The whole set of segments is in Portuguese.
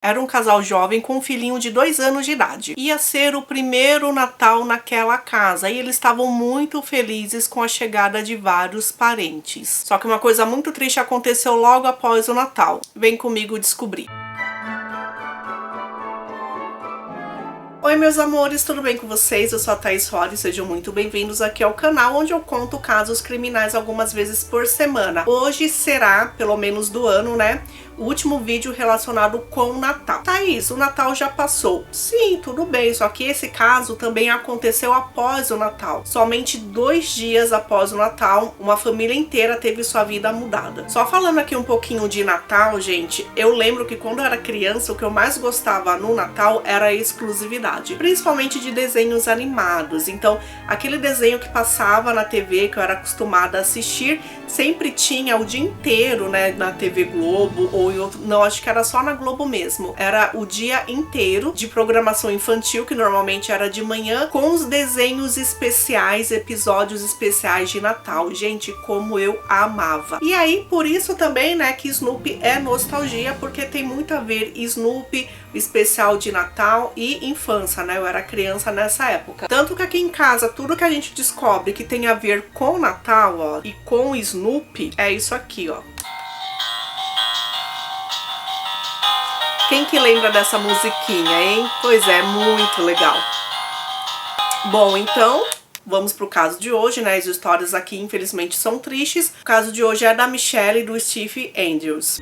Era um casal jovem com um filhinho de 2 anos de idade. Ia ser o primeiro Natal naquela casa e eles estavam muito felizes com a chegada de vários parentes. Só que uma coisa muito triste aconteceu logo após o Natal. Vem comigo descobrir. Oi meus amores, tudo bem com vocês? Eu sou a Thaís Rory, sejam muito bem-vindos aqui ao canal onde eu conto casos criminais algumas vezes por semana. Hoje será, pelo menos do ano, né, o último vídeo relacionado com o Natal. Thaís, o Natal já passou. Sim, tudo bem, só que esse caso também aconteceu após o Natal. Somente 2 dias após o Natal, uma família inteira teve sua vida mudada. Só falando aqui um pouquinho de Natal, gente, eu lembro que quando eu era criança, o que eu mais gostava no Natal era a exclusividade, principalmente de desenhos animados. Então, aquele desenho que passava na TV, que eu era acostumada a assistir, sempre tinha o dia inteiro, né, na TV Globo ou em outro, não, acho que era só na Globo mesmo. Era o dia inteiro de programação infantil, que normalmente era de manhã, com os desenhos especiais, episódios especiais de Natal. Gente, como eu amava. E aí, por isso também, né, que Snoopy é nostalgia, porque tem muito a ver Snoopy, o especial de Natal e infância, né? Eu era criança nessa época. Tanto que aqui em casa, tudo que a gente descobre que tem a ver com Natal, ó, e com Snoopy, é isso aqui, ó. Quem que lembra dessa musiquinha, hein? Pois é, muito legal. Bom, então, vamos pro caso de hoje, né? As histórias aqui, infelizmente, são tristes. O caso de hoje é da Michelle e do Steve Andrews.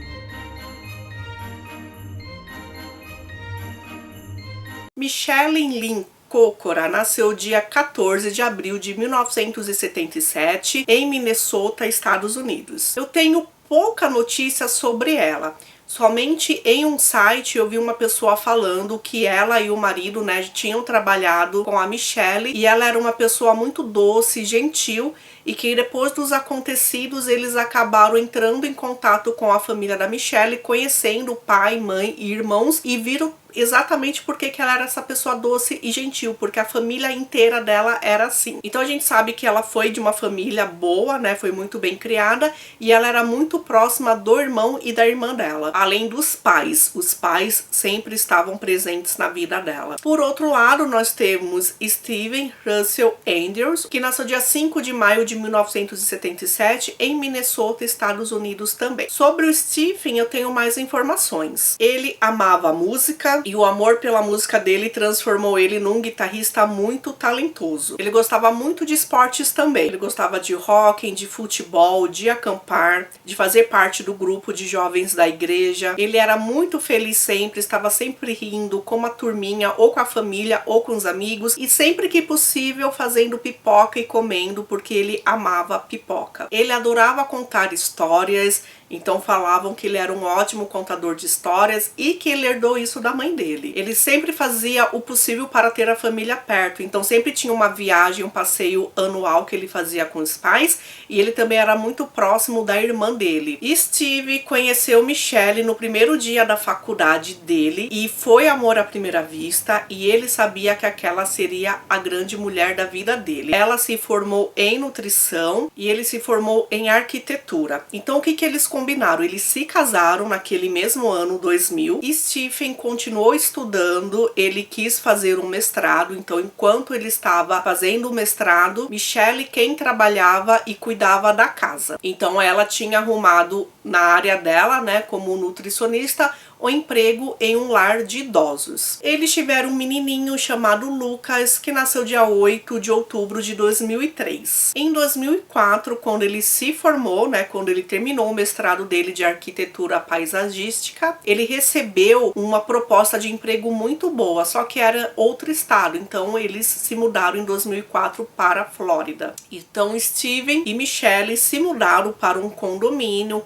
Michelle Lynn Kokora nasceu dia 14 de abril de 1977 em Minnesota, Estados Unidos. Eu tenho pouca notícia sobre ela. Somente em um site eu vi uma pessoa falando que ela e o marido, né, tinham trabalhado com a Michelle e ela era uma pessoa muito doce, gentil, e que depois dos acontecidos eles acabaram entrando em contato com a família da Michelle, conhecendo o pai, mãe e irmãos, e viram exatamente porque que ela era essa pessoa doce e gentil, porque a família inteira dela era assim. Então a gente sabe que ela foi de uma família boa, né, foi muito bem criada, e ela era muito próxima do irmão e da irmã dela, além dos pais. Os pais sempre estavam presentes na vida dela. Por outro lado, nós temos Steven Russell Andrews, que nasceu dia 5 de maio de 1977 em Minnesota, Estados Unidos também. Sobre o Stephen eu tenho mais informações. Ele amava música e o amor pela música dele transformou ele num guitarrista muito talentoso. Ele gostava muito de esportes também. Ele gostava de hóquei, de futebol, de acampar, de fazer parte do grupo de jovens da igreja. Ele era muito feliz sempre, estava sempre rindo com uma turminha, ou com a família, ou com os amigos, e sempre que possível fazendo pipoca e comendo, porque ele amava pipoca. Ele adorava contar histórias, então falavam que ele era um ótimo contador de histórias e que ele herdou isso da mãe dele. Ele sempre fazia o possível para ter a família perto, então sempre tinha uma viagem, um passeio anual que ele fazia com os pais, e ele também era muito próximo da irmã dele. Steve conheceu Michelle no primeiro dia da faculdade dele e foi amor à primeira vista, e ele sabia que aquela seria a grande mulher da vida dele. Ela se formou em nutrição e ele se formou em arquitetura. Então o que que eles combinaram? Eles se casaram naquele mesmo ano, 2000, e Stephen continuou estudando, ele quis fazer um mestrado, então enquanto ele estava fazendo o mestrado, Michelle quem trabalhava e cuidava da casa. Então ela tinha arrumado na área dela, né, como nutricionista, o emprego em um lar de idosos. Eles tiveram um menininho chamado Lucas, que nasceu dia 8 de outubro de 2003. Em 2004, quando ele se formou, né, quando ele terminou o mestrado dele de arquitetura paisagística, ele recebeu uma proposta de emprego muito boa, só que era outro estado, então eles se mudaram em 2004 para a Flórida. Então Steven e Michelle se mudaram para um condomínio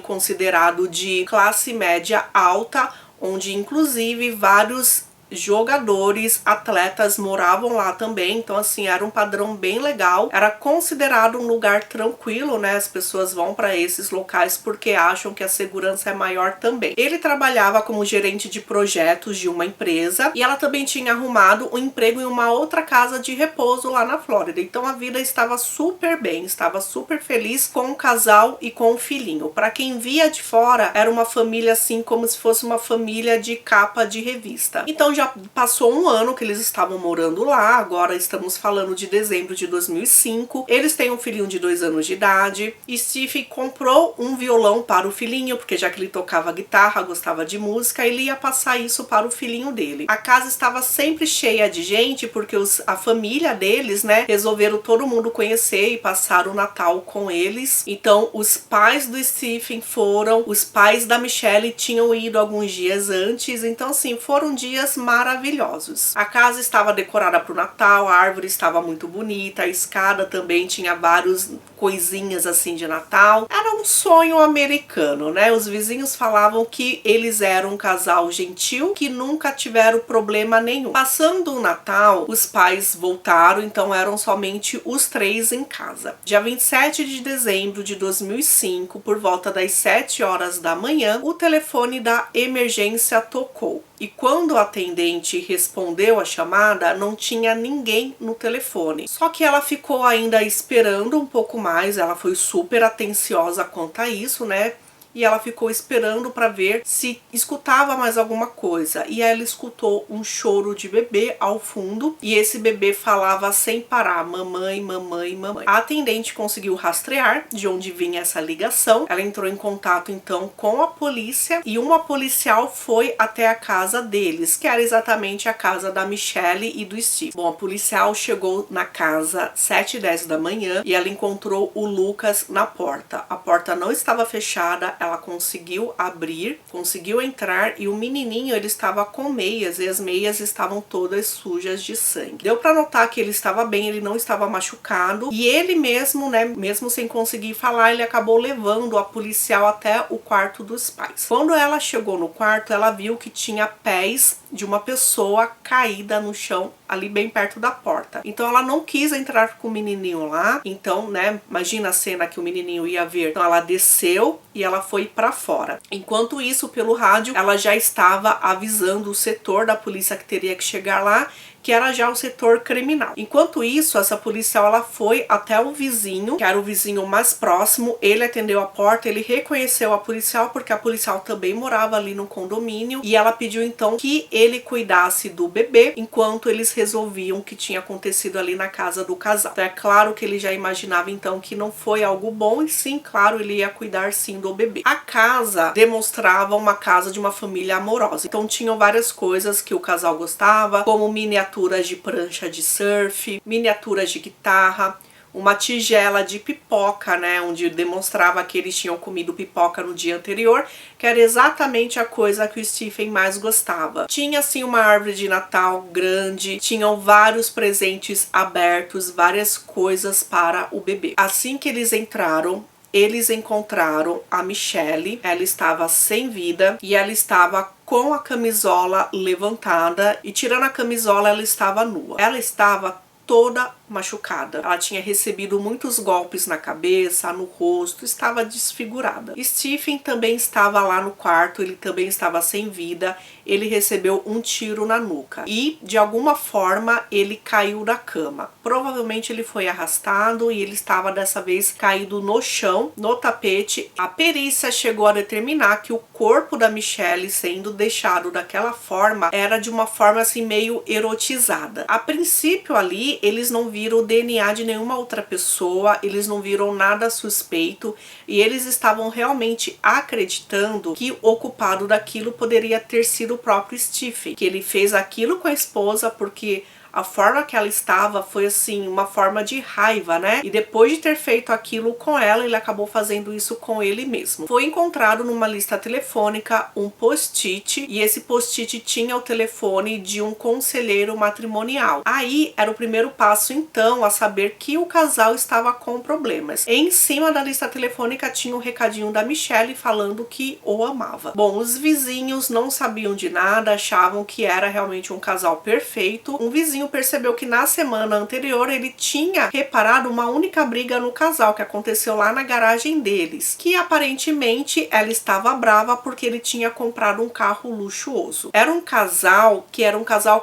considerado de classe média alta, onde inclusive vários jogadores, atletas moravam lá também, então assim, era um padrão bem legal, era considerado um lugar tranquilo, né? As pessoas vão para esses locais porque acham que a segurança é maior também. Ele trabalhava como gerente de projetos de uma empresa e ela também tinha arrumado um emprego em uma outra casa de repouso lá na Flórida, então a vida estava super bem, estava super feliz com o casal e com o filhinho. Para quem via de fora, era uma família assim como se fosse uma família de capa de revista. Então já passou um ano que eles estavam morando lá, agora estamos falando de dezembro de 2005. Eles têm um filhinho de 2 anos de idade e Steve comprou um violão para o filhinho, porque já que ele tocava guitarra, gostava de música, ele ia passar isso para o filhinho dele. A casa estava sempre cheia de gente, porque a família deles, né, resolveram todo mundo conhecer e passar o Natal com eles. Então os pais do Stephen foram, os pais da Michelle tinham ido alguns dias antes, então assim, foram dias maravilhosos. A casa estava decorada para o Natal, a árvore estava muito bonita, a escada também tinha várias coisinhas assim de Natal. Era um sonho americano, né? Os vizinhos falavam que eles eram um casal gentil, que nunca tiveram problema nenhum. Passando o Natal, os pais voltaram, então eram somente os 3 em casa. Dia 27 de dezembro de 2005, por volta das 7 horas da manhã, o telefone da emergência tocou. E quando o atendente respondeu a chamada, não tinha ninguém no telefone. Só que ela ficou ainda esperando um pouco mais, ela foi super atenciosa quanto a isso, né? E ela ficou esperando para ver se escutava mais alguma coisa. E ela escutou um choro de bebê ao fundo. E esse bebê falava sem parar: mamãe, mamãe, mamãe. A atendente conseguiu rastrear de onde vinha essa ligação. Ela entrou em contato então com a polícia. E uma policial foi até a casa deles, que era exatamente a casa da Michelle e do Steve. Bom, a policial chegou na casa 7h10 da manhã e ela encontrou o Lucas na porta. A porta não estava fechada. Ela conseguiu abrir, conseguiu entrar e o menininho, ele estava com meias e as meias estavam todas sujas de sangue. Deu para notar que ele estava bem, ele não estava machucado e ele mesmo, né, mesmo sem conseguir falar, ele acabou levando a policial até o quarto dos pais. Quando ela chegou no quarto, ela viu que tinha pés de uma pessoa caída no chão ali bem perto da porta. Então ela não quis entrar com o menininho lá. Então, né, imagina a cena que o menininho ia ver. Então ela desceu e ela foi para fora. Enquanto isso, pelo rádio, ela já estava avisando o setor da polícia que teria que chegar lá, que era já o setor criminal. Enquanto isso, essa policial ela foi até o vizinho, que era o vizinho mais próximo. Ele atendeu a porta, ele reconheceu a policial porque a policial também morava ali no condomínio e ela pediu então que ele cuidasse do bebê enquanto eles resolviam o que tinha acontecido ali na casa do casal. Então é claro que ele já imaginava então que não foi algo bom e sim, claro, ele ia cuidar sim do bebê. A casa demonstrava uma casa de uma família amorosa. Então tinham várias coisas que o casal gostava, como miniaturas de prancha de surf, miniaturas de guitarra, uma tigela de pipoca, né, onde demonstrava que eles tinham comido pipoca no dia anterior, que era exatamente a coisa que o Stephen mais gostava. Tinha assim uma árvore de Natal grande, tinham vários presentes abertos, várias coisas para o bebê. Assim que eles entraram, eles encontraram a Michelle. Ela estava sem vida e ela estava com a camisola levantada e tirando a camisola ela estava nua. Ela estava toda machucada. Ela tinha recebido muitos golpes na cabeça, no rosto, estava desfigurada. Stephen também estava lá no quarto, ele também estava sem vida, ele recebeu um tiro na nuca e de alguma forma ele caiu da cama. Provavelmente ele foi arrastado e ele estava dessa vez caído no chão, no tapete. A perícia chegou a determinar que o corpo da Michelle sendo deixado daquela forma era de uma forma assim meio erotizada. A princípio ali eles não viram o DNA de nenhuma outra pessoa, eles não viram nada suspeito e eles estavam realmente acreditando que o culpado daquilo poderia ter sido o próprio Stephen, que ele fez aquilo com a esposa porque a forma que ela estava foi assim, uma forma de raiva, né? E depois de ter feito aquilo com ela, ele acabou fazendo isso com ele mesmo. Foi encontrado numa lista telefônica um post-it, e esse post-it tinha o telefone de um conselheiro matrimonial. Aí era o primeiro passo então a saber que o casal estava com problemas. Em cima da lista telefônica tinha um recadinho da Michelle falando que o amava. Bom, os vizinhos não sabiam de nada, achavam que era realmente um casal perfeito. Um vizinho percebeu que na semana anterior ele tinha reparado uma única briga no casal que aconteceu lá na garagem deles, que aparentemente ela estava brava porque ele tinha comprado um carro luxuoso. Era um casal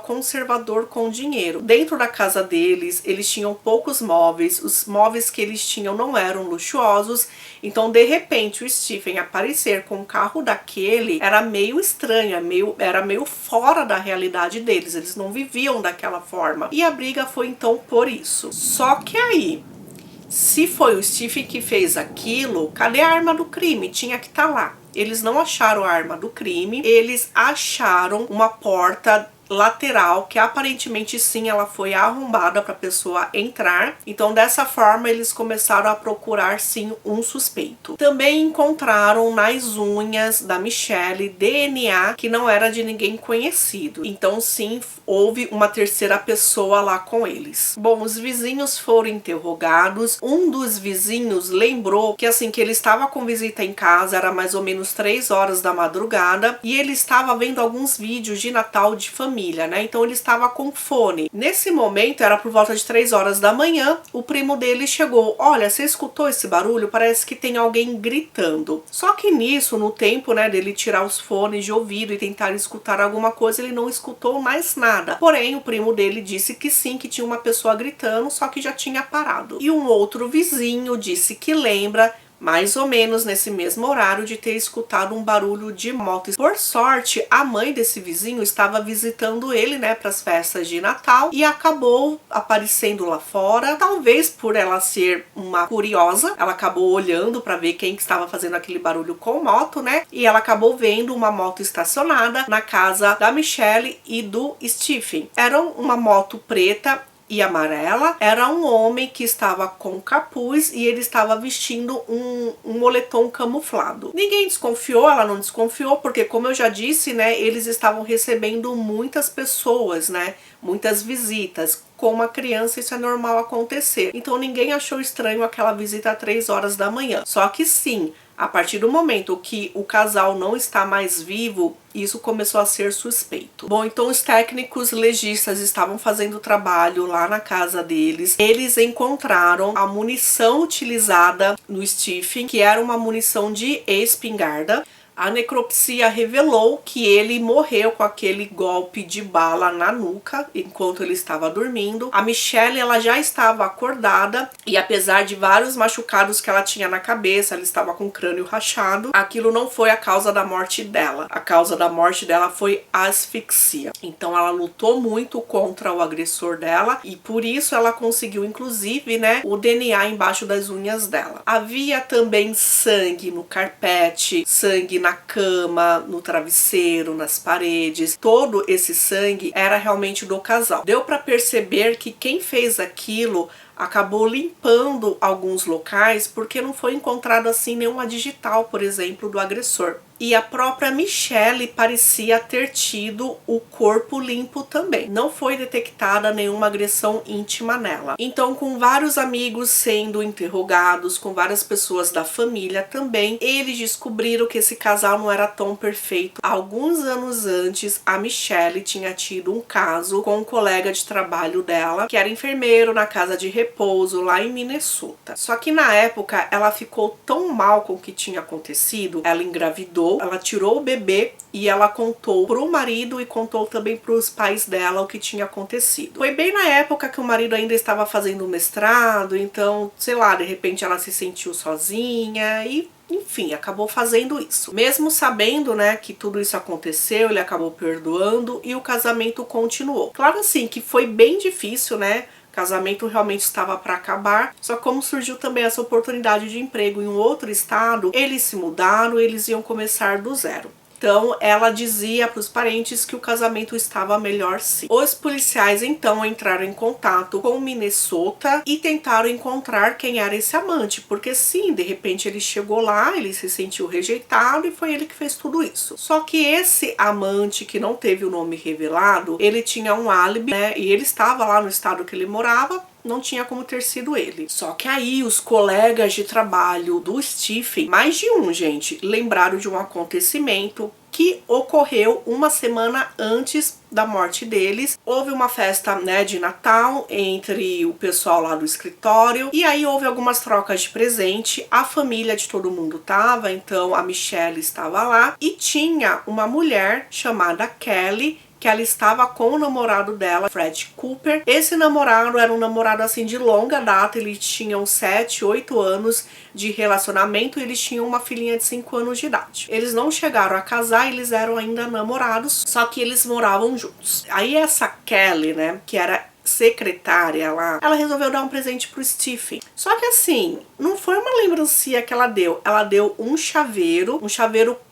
conservador com dinheiro. Dentro da casa deles, eles tinham poucos móveis, os móveis que eles tinham não eram luxuosos, então de repente o Stephen aparecer com um carro daquele era meio estranho, era meio fora da realidade deles, eles não viviam daquela forma. E a briga foi então por isso. Só que aí, se foi o Stephen que fez aquilo, cadê a arma do crime? Tinha que estar lá. Eles não acharam a arma do crime, eles acharam uma porta lateral que aparentemente sim, ela foi arrombada para a pessoa entrar. Então dessa forma eles começaram a procurar sim um suspeito. Também encontraram nas unhas da Michelle DNA que não era de ninguém conhecido. Então sim, houve uma terceira pessoa lá com eles. Bom, os vizinhos foram interrogados. Um dos vizinhos lembrou que assim que ele estava com visita em casa, era mais ou menos 3 horas da madrugada, e ele estava vendo alguns vídeos de Natal de família, né? Então ele estava com fone. Nesse momento, era por volta de 3 horas da manhã, o primo dele chegou. Olha, você escutou esse barulho? Parece que tem alguém gritando. Só que nisso, no tempo, né, dele tirar os fones de ouvido e tentar escutar alguma coisa, ele não escutou mais nada. Porém, o primo dele disse que sim, que tinha uma pessoa gritando, só que já tinha parado. E um outro vizinho disse que lembra mais ou menos nesse mesmo horário de ter escutado um barulho de moto. Por sorte, a mãe desse vizinho estava visitando ele, né, para as festas de Natal, e acabou aparecendo lá fora. Talvez por ela ser uma curiosa, ela acabou olhando para ver quem que estava fazendo aquele barulho com moto, né? E ela acabou vendo uma moto estacionada na casa da Michelle e do Stephen. Era uma moto preta e amarela, era um homem que estava com capuz e ele estava vestindo um moletom camuflado. Ninguém desconfiou, ela não desconfiou, porque como eu já disse, né, eles estavam recebendo muitas pessoas, né, muitas visitas. Com uma criança isso é normal acontecer. Então ninguém achou estranho aquela visita às 3 horas da manhã. Só que sim, a partir do momento que o casal não está mais vivo, isso começou a ser suspeito. Bom, então os técnicos legistas estavam fazendo trabalho lá na casa deles. Eles encontraram a munição utilizada no Stephen, que era uma munição de espingarda. A necropsia revelou que ele morreu com aquele golpe de bala na nuca enquanto ele estava dormindo. A Michelle, ela já estava acordada e apesar de vários machucados que ela tinha na cabeça, ela estava com o crânio rachado, aquilo não foi a causa da morte dela. A causa da morte dela foi asfixia. Então ela lutou muito contra o agressor dela e por isso ela conseguiu inclusive, né, o DNA embaixo das unhas dela. Havia também sangue no carpete, sangue na cama, no travesseiro, nas paredes. Todo esse sangue era realmente do casal. Deu para perceber que quem fez aquilo acabou limpando alguns locais porque não foi encontrado assim nenhuma digital, por exemplo, do agressor. E a própria Michelle parecia ter tido o corpo limpo também. Não foi detectada nenhuma agressão íntima nela. Então, com vários amigos sendo interrogados, com várias pessoas da família também, eles descobriram que esse casal não era tão perfeito. Alguns anos antes, a Michelle tinha tido um caso com um colega de trabalho dela, que era enfermeiro na casa de repouso lá em Minnesota. Só que na época, ela ficou tão mal com o que tinha acontecido, ela engravidou, ela tirou o bebê e ela contou pro marido e contou também pros pais dela o que tinha acontecido. Foi bem na época que o marido ainda estava fazendo o mestrado, então, sei lá, de repente ela se sentiu sozinha e enfim, acabou fazendo isso. Mesmo sabendo, né, que tudo isso aconteceu, ele acabou perdoando e o casamento continuou. Claro assim que foi bem difícil, né? O casamento realmente estava para acabar, só como surgiu também essa oportunidade de emprego em um outro estado, eles se mudaram, eles iam começar do zero. Então ela dizia para os parentes que o casamento estava melhor sim. Os policiais então entraram em contato com Minnesota e tentaram encontrar quem era esse amante, porque sim, de repente ele chegou lá, ele se sentiu rejeitado e foi ele que fez tudo isso. Só que esse amante, que não teve o nome revelado, ele tinha um álibi, né? E ele estava lá no estado que ele morava, não tinha como ter sido ele. Só que aí os colegas de trabalho do Stephen, mais de um, gente, lembraram de um acontecimento que ocorreu uma semana antes da morte deles. Houve uma festa, né, de Natal entre o pessoal lá do escritório, e aí houve algumas trocas de presente. A família de todo mundo tava, então a Michelle estava lá, e tinha uma mulher chamada Kelly, que ela estava com o namorado dela, Fred Cooper. Esse namorado era um namorado assim de longa data, eles tinham 7, 8 anos de relacionamento e eles tinham uma filhinha de 5 anos de idade. Eles não chegaram a casar, eles eram ainda namorados, só que eles moravam juntos. Aí essa Kelly, né, que era secretária lá, ela resolveu dar um presente pro Stephen. Só que assim, não foi uma lembrancinha que ela deu um chaveiro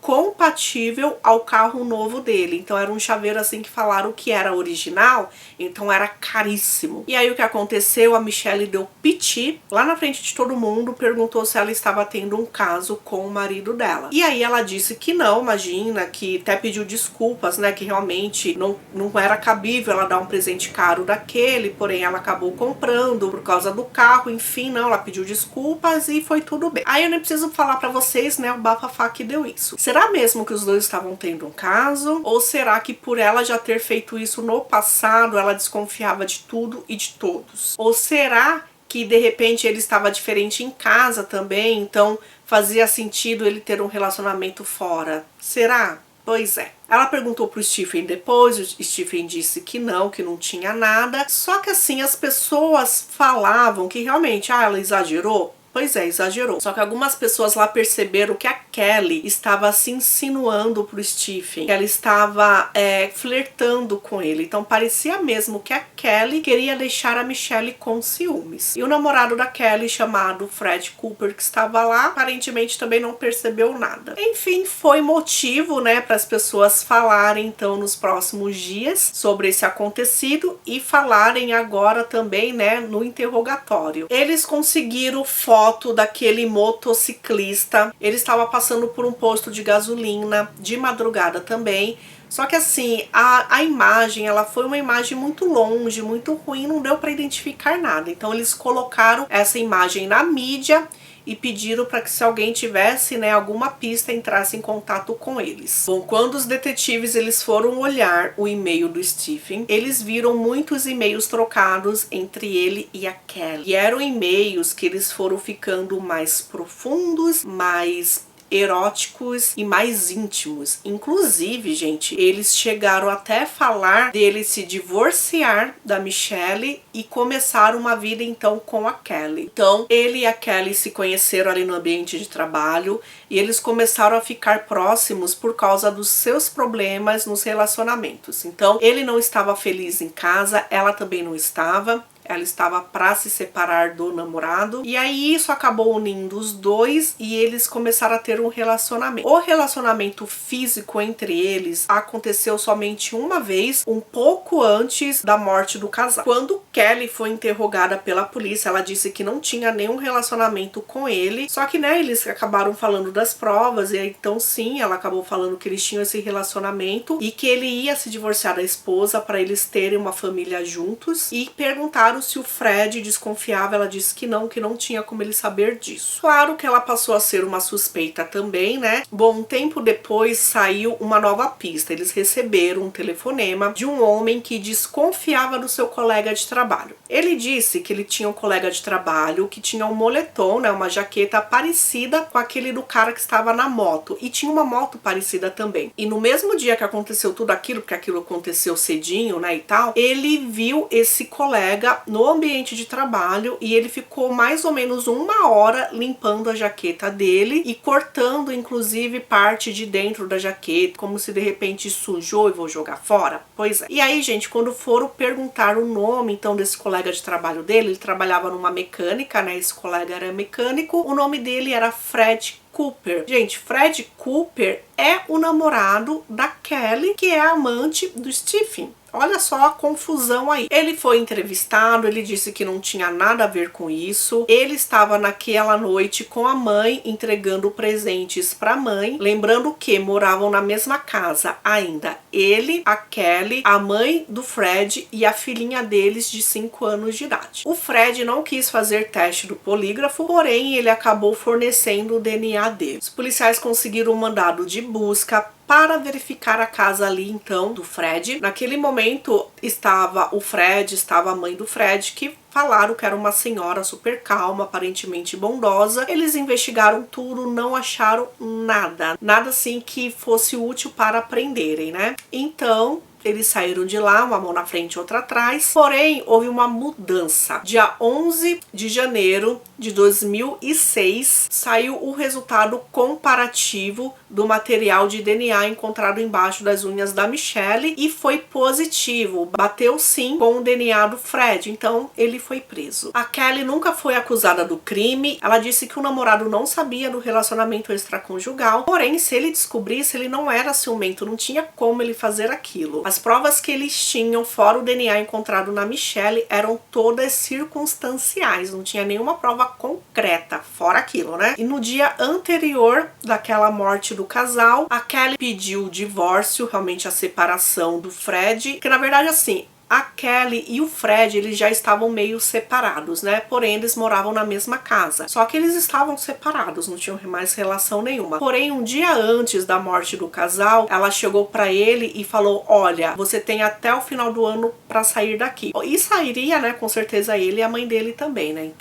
compatível ao carro novo dele. Então era um chaveiro assim que falaram que era original, então era caríssimo. E aí o que aconteceu? A Michelle deu piti lá na frente de todo mundo, perguntou se ela estava tendo um caso com o marido dela. E aí ela disse que não, imagina, que até pediu desculpas, né, que realmente não era cabível ela dar um presente caro daquele, porém ela acabou comprando por causa do carro, enfim, não, ela pediu desculpas e foi tudo bem. Aí eu nem preciso falar pra vocês, né, o bafafá que deu isso. Será mesmo que os dois estavam tendo um caso? Ou será que por ela já ter feito isso no passado, ela desconfiava de tudo e de todos? Ou será que de repente ele estava diferente em casa também, então fazia sentido ele ter um relacionamento fora? Será? Pois é. Ela perguntou pro Stephen depois, o Stephen disse que não tinha nada. Só que assim, as pessoas falavam que realmente, ela exagerou. Pois é, exagerou. Só que algumas pessoas lá perceberam que a Kelly estava se insinuando pro Stephen, que ela estava flertando com ele. Então parecia mesmo que a Kelly queria deixar a Michelle com ciúmes. E o namorado da Kelly, chamado Fred Cooper, que estava lá, aparentemente também não percebeu nada. Enfim, foi motivo, né, para as pessoas falarem então nos próximos dias sobre esse acontecido e falarem agora também, né, no interrogatório. Eles conseguiram foto daquele motociclista. Ele estava passando por um posto de gasolina de madrugada também. Só que assim, a imagem, ela foi uma imagem muito longe, muito ruim, não deu para identificar nada. Então eles colocaram essa imagem na mídia e pediram para que, se alguém tivesse, né, alguma pista, entrasse em contato com eles. Bom, quando os detetives eles foram olhar o e-mail do Stephen, eles viram muitos e-mails trocados entre ele e a Kelly. E eram e-mails que eles foram ficando mais profundos, mais eróticos e mais íntimos. Inclusive, gente, eles chegaram até falar dele se divorciar da Michelle e começar uma vida então com a Kelly. Então, ele e a Kelly se conheceram ali no ambiente de trabalho e eles começaram a ficar próximos por causa dos seus problemas nos relacionamentos. Então, ele não estava feliz em casa, ela também não estava. Ela estava para se separar do namorado. E aí isso acabou unindo os dois e eles começaram a ter um relacionamento. O relacionamento físico entre eles aconteceu somente uma vez, um pouco antes da morte do casal. Quando Kelly foi interrogada pela polícia, ela disse que não tinha nenhum relacionamento com ele. Só que, né, eles acabaram falando das provas e então sim, ela acabou falando que eles tinham esse relacionamento e que ele ia se divorciar da esposa para eles terem uma família juntos. E perguntaram se o Fred desconfiava, ela disse que não tinha como ele saber disso. Claro que ela passou a ser uma suspeita também, né? Bom, um tempo depois saiu uma nova pista. Eles receberam um telefonema de um homem que desconfiava do seu colega de trabalho. Ele disse que ele tinha um colega de trabalho que tinha um moletom, né, uma jaqueta parecida com aquele do cara que estava na moto, e tinha uma moto parecida também. E no mesmo dia que aconteceu tudo aquilo, porque aquilo aconteceu cedinho, né, e tal, ele viu esse colega no ambiente de trabalho e ele ficou mais ou menos 1 hora limpando a jaqueta dele e cortando inclusive parte de dentro da jaqueta, como se de repente sujou e vou jogar fora. Pois é. E aí, gente, quando foram perguntar o nome então desse colega de trabalho dele, ele trabalhava numa mecânica, né, esse colega era mecânico, o nome dele era Fred Cooper. Gente, Fred Cooper é o namorado da Kelly, que é a amante do Stephen. Olha só a confusão aí. Ele foi entrevistado, ele disse que não tinha nada a ver com isso. Ele estava naquela noite com a mãe, entregando presentes para a mãe. Lembrando que moravam na mesma casa ainda ele, a Kelly, a mãe do Fred e a filhinha deles de 5 anos de idade. O Fred não quis fazer teste do polígrafo, porém ele acabou fornecendo o DNA dele. Os policiais conseguiram um mandado de busca para verificar a casa ali então do Fred. Naquele momento estava o Fred, estava a mãe do Fred, que falaram que era uma senhora super calma, aparentemente bondosa. Eles investigaram tudo, não acharam nada assim que fosse útil para prenderem, né? Então eles saíram de lá, uma mão na frente e outra atrás. Porém, houve uma mudança. Dia 11 de janeiro de 2006, saiu o resultado comparativo do material de DNA encontrado embaixo das unhas da Michelle e foi positivo. Bateu sim com o DNA do Fred, então ele foi preso. A Kelly nunca foi acusada do crime. Ela disse que o namorado não sabia do relacionamento extraconjugal. Porém, se ele descobrisse, ele não era ciumento, não tinha como ele fazer aquilo. As provas que eles tinham, fora o DNA encontrado na Michelle, eram todas circunstanciais, não tinha nenhuma prova concreta, fora aquilo, né? E no dia anterior daquela morte do casal, a Kelly pediu o divórcio, realmente a separação do Fred, que na verdade assim, a Kelly e o Fred, eles já estavam meio separados, né? Porém, eles moravam na mesma casa. Só que eles estavam separados, não tinham mais relação nenhuma. Porém, um dia antes da morte do casal, ela chegou pra ele e falou: olha, você tem até o final do ano pra sair daqui. E sairia, né? Com certeza ele e a mãe dele também, né?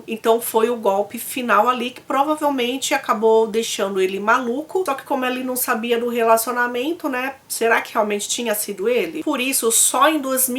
Então foi o golpe final ali que provavelmente acabou deixando ele maluco. Só que como ele não sabia do relacionamento, né? Será que realmente tinha sido ele? Por isso, só em 2008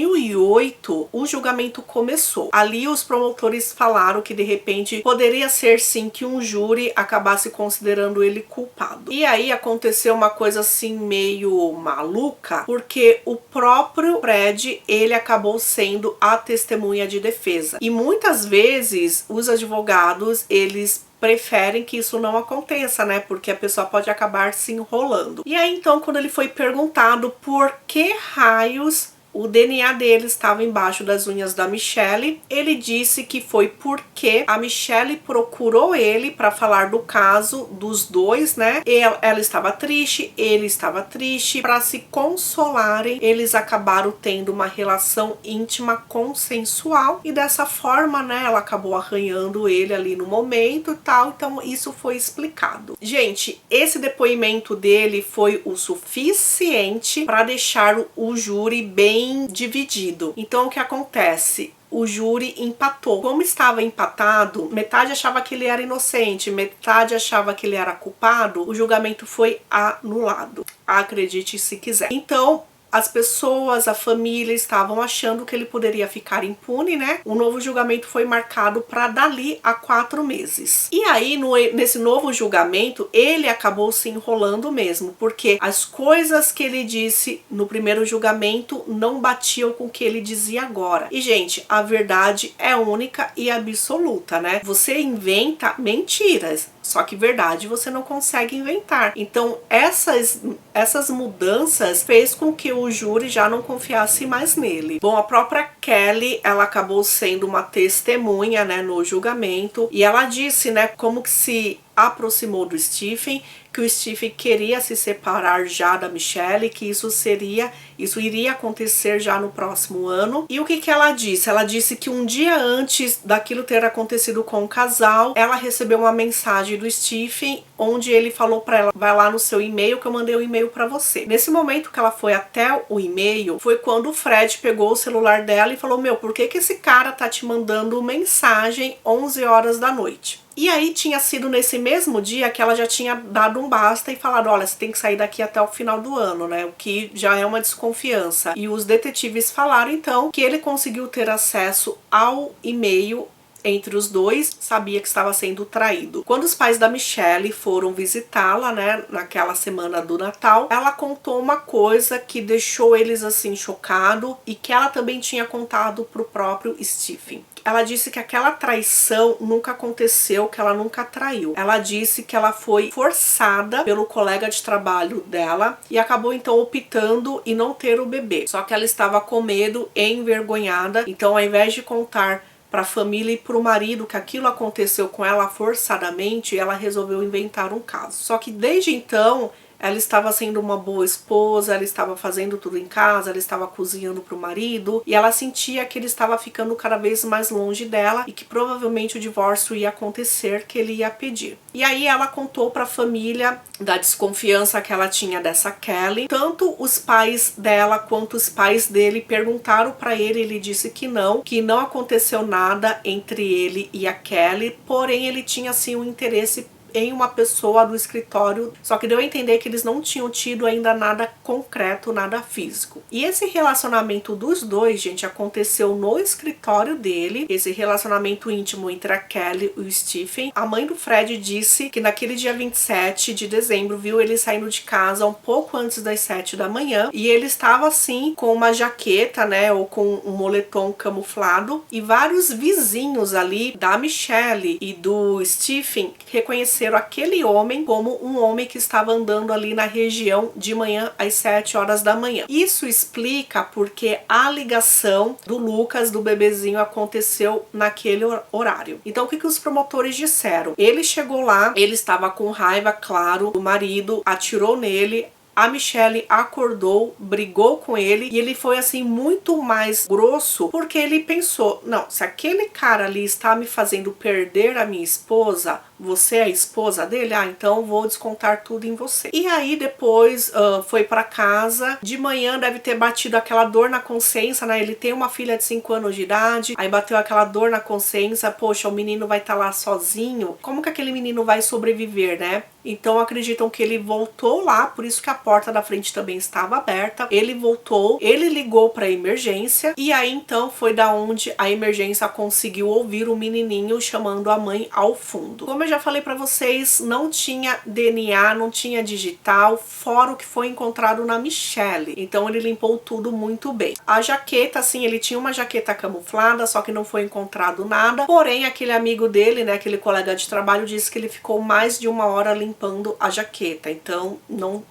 o julgamento começou. Ali os promotores falaram que de repente poderia ser sim que um júri acabasse considerando ele culpado. E aí aconteceu uma coisa assim meio maluca, porque o próprio Fred, ele acabou sendo a testemunha de defesa. E muitas vezes os advogados, eles preferem que isso não aconteça, né? Porque a pessoa pode acabar se enrolando. E aí então, quando ele foi perguntado por que raios o DNA dele estava embaixo das unhas da Michelle, ele disse que foi porque a Michelle procurou ele para falar do caso dos dois, né? Ela estava triste, ele estava triste. Para se consolarem, eles acabaram tendo uma relação íntima consensual e dessa forma, né, ela acabou arranhando ele ali no momento e tal. Então isso foi explicado. Gente, esse depoimento dele foi o suficiente para deixar o júri bem dividido. Então o que acontece? O júri empatou. Como estava empatado, metade achava que ele era inocente, metade achava que ele era culpado, o julgamento foi anulado. Acredite se quiser. Então as pessoas, a família estavam achando que ele poderia ficar impune, né? O novo julgamento foi marcado para dali a 4 meses. E aí, nesse novo julgamento, ele acabou se enrolando mesmo, porque as coisas que ele disse no primeiro julgamento não batiam com o que ele dizia agora. E, gente, a verdade é única e absoluta, né? Você inventa mentiras, só que verdade você não consegue inventar. Então, essas mudanças fez com que o júri já não confiasse mais nele. Bom, a própria Kelly, ela acabou sendo uma testemunha, né, no julgamento, e ela disse, né, como que se aproximou do Stephen, que o Stephen queria se separar já da Michelle, que isso iria acontecer já no próximo ano. E o que ela disse? Ela disse que um dia antes daquilo ter acontecido com o casal, ela recebeu uma mensagem do Stephen, onde ele falou para ela: vai lá no seu e-mail que eu mandei um e-mail para você. Nesse momento que ela foi até o e-mail, foi quando o Fred pegou o celular dela e falou: meu, por que esse cara tá te mandando mensagem 11 horas da noite? E aí tinha sido nesse mesmo dia que ela já tinha dado um basta e falado: olha, você tem que sair daqui até o final do ano, né? O que já é uma desconfiança. E os detetives falaram então que ele conseguiu ter acesso ao e-mail entre os dois, sabia que estava sendo traído. Quando os pais da Michelle foram visitá-la, né, naquela semana do Natal, ela contou uma coisa que deixou eles assim chocados e que ela também tinha contado pro próprio Stephen. Ela disse que aquela traição nunca aconteceu, que ela nunca traiu. Ela disse que ela foi forçada pelo colega de trabalho dela e acabou então optando em não ter o bebê. Só que ela estava com medo e envergonhada, então ao invés de contar para a família e para o marido que aquilo aconteceu com ela forçadamente, ela resolveu inventar um caso. Só que desde então ela estava sendo uma boa esposa, ela estava fazendo tudo em casa, ela estava cozinhando para o marido e ela sentia que ele estava ficando cada vez mais longe dela e que provavelmente o divórcio ia acontecer, que ele ia pedir. E aí ela contou para a família da desconfiança que ela tinha dessa Kelly. Tanto os pais dela quanto os pais dele perguntaram para ele disse que não aconteceu nada entre ele e a Kelly, porém ele tinha assim um interesse em uma pessoa do escritório, só que deu a entender que eles não tinham tido ainda nada concreto, nada físico. E esse relacionamento dos dois, gente, aconteceu no escritório dele, esse relacionamento íntimo entre a Kelly e o Stephen. A mãe do Fred disse que naquele dia 27 de dezembro viu ele saindo de casa um pouco antes das 7 da manhã e ele estava assim com uma jaqueta, né, ou com um moletom camuflado, e vários vizinhos ali da Michelle e do Stephen reconheceram aquele homem como um homem que estava andando ali na região de manhã às 7 horas da manhã. Isso explica porque a ligação do Lucas, do bebezinho, aconteceu naquele horário. Então o que os promotores disseram? Ele chegou lá, ele estava com raiva, claro, o marido atirou nele. A Michelle acordou, brigou com ele e ele foi assim muito mais grosso porque ele pensou, não, se aquele cara ali está me fazendo perder a minha esposa, você é a esposa dele? Ah, então vou descontar tudo em você. E aí depois foi pra casa, de manhã deve ter batido aquela dor na consciência, né? Ele tem uma filha de 5 anos de idade, aí bateu aquela dor na consciência, poxa, o menino vai estar lá sozinho, como que aquele menino vai sobreviver, né? Então acreditam que ele voltou lá, por isso que a porta da frente também estava aberta. Ele voltou, ele ligou para a emergência e aí então foi da onde a emergência conseguiu ouvir o menininho chamando a mãe ao fundo. Como eu já falei para vocês, não tinha DNA, não tinha digital, fora o que foi encontrado na Michelle. Então ele limpou tudo muito bem. A jaqueta, assim, ele tinha uma jaqueta camuflada, só que não foi encontrado nada. Porém, aquele amigo dele, né, aquele colega de trabalho, disse que ele ficou mais de 1 hora limpando a jaqueta. Então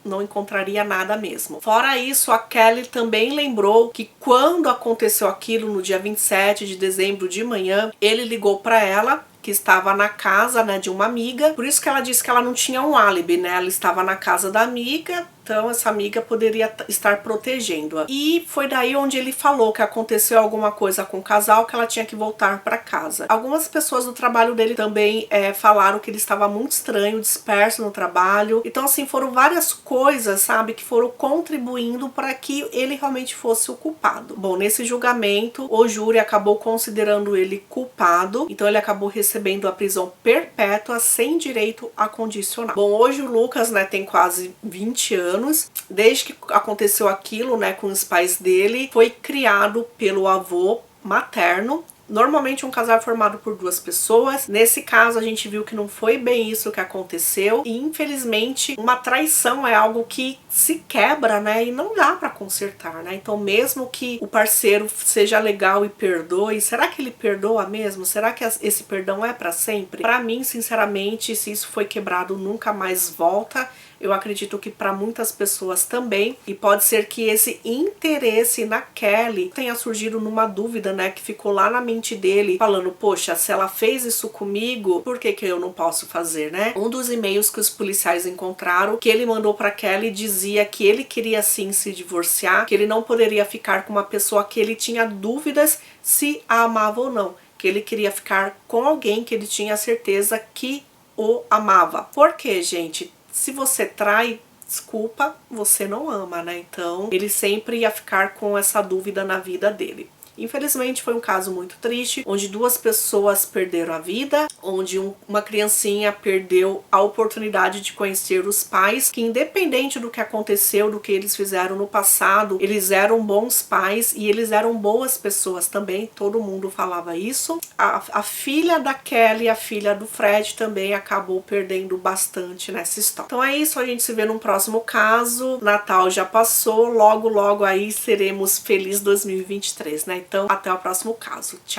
não encontraria nada mesmo. Fora isso, a Kelly também lembrou que quando aconteceu aquilo no dia 27 de dezembro de manhã, ele ligou para ela, que estava na casa, né, de uma amiga. Por isso que ela disse que ela não tinha um álibi, né? Ela estava na casa da amiga, então essa amiga poderia estar protegendo-a. E foi daí onde ele falou que aconteceu alguma coisa com o casal, que ela tinha que voltar para casa. Algumas pessoas do trabalho dele também falaram que ele estava muito estranho, disperso no trabalho. Então assim, foram várias coisas, sabe, que foram contribuindo para que ele realmente fosse o culpado. Bom, nesse julgamento, o júri acabou considerando ele culpado, então ele acabou recebendo a prisão perpétua sem direito a condicional. Bom, hoje o Lucas, né, tem quase 20 anos. Desde que aconteceu aquilo, né, com os pais dele, foi criado pelo avô materno. Normalmente um casal é formado por 2 pessoas. Nesse caso a gente viu que não foi bem isso que aconteceu e infelizmente uma traição é algo que se quebra, né, e não dá pra consertar, né? Então mesmo que o parceiro seja legal e perdoe, será que ele perdoa mesmo? Será que esse perdão é pra sempre? Pra mim, sinceramente, se isso foi quebrado, nunca mais volta. Eu acredito que para muitas pessoas também, e pode ser que esse interesse na Kelly tenha surgido numa dúvida, né, que ficou lá na mente dele, falando, poxa, se ela fez isso comigo, por que eu não posso fazer, né? Um dos e-mails que os policiais encontraram, que ele mandou para Kelly, dizia que ele queria sim se divorciar, que ele não poderia ficar com uma pessoa que ele tinha dúvidas se a amava ou não, que ele queria ficar com alguém que ele tinha certeza que o amava. Por quê, gente? Se você trai, desculpa, você não ama, né? Então, ele sempre ia ficar com essa dúvida na vida dele. Infelizmente, foi um caso muito triste, onde 2 pessoas perderam a vida, onde uma criancinha perdeu a oportunidade de conhecer os pais, que independente do que aconteceu, do que eles fizeram no passado, eles eram bons pais e eles eram boas pessoas também, todo mundo falava isso. A filha da Kelly, a filha do Fred, também acabou perdendo bastante nessa história. Então é isso, a gente se vê num próximo caso. Natal já passou, logo aí seremos feliz 2023, né? Então até o próximo caso. Tchau!